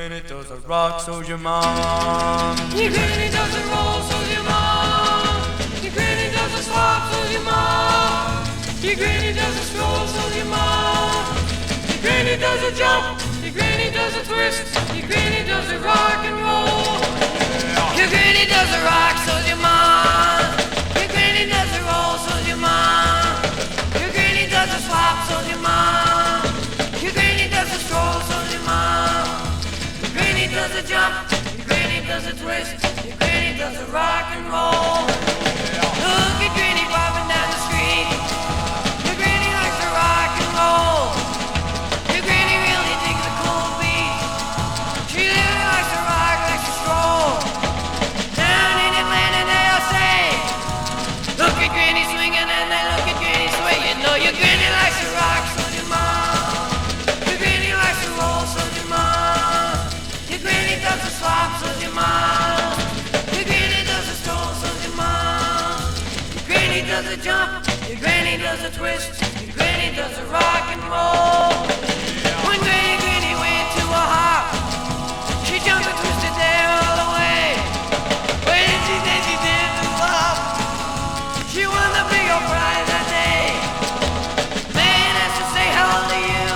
granny does a rock, so's your mom. Your granny does a roll, so's your mom. Your granny does a swap, so's your mom. Your granny does a stroll, so's your mom. Your granny does a jump, your granny does a twist, your granny does a rock and roll. Your granny does a rock, so's your mom. Your granny does a roll, so's your mom. Your granny does a swap, so's your mom. Your granny does a stroll, so's your mom. Your granny does a jump, your granny does a twist, your granny does a rock and roll. Look at granny bobbing down the street. Your granny likes to rock and roll. Your granny really digs the cool beat. She really likes to rock, likes to stroll. Down in Atlanta they all say, look at granny swinging and they look at granny sway. You know your granny likes to rock, so's your mom. Your granny likes to roll, so's your mom. Your granny does a swap, so's your mom. Your granny does a stroll, so's your mom. Your granny does a jump, your granny does a twist, your granny does a rock and roll. When granny went to a hop, she jumped and twisted there all the way. When she did the hop, she won the big old prize that day. Man asked her, say, how old are you?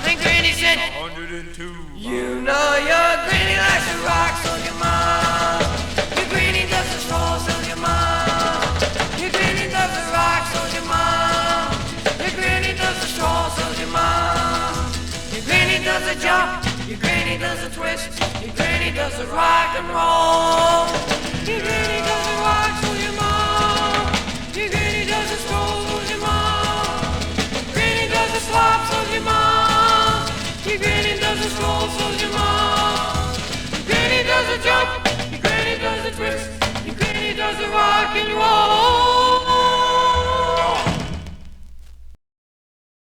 And granny said, 102. you know your granny likes to rock, so's your mom. Your granny does a stroll, so's your mom. Your granny does a rock, so's your mom. Your granny does a stroll, so's your mom. Your granny does a jump, your granny does a twist, your granny does a rock and roll. Your granny does a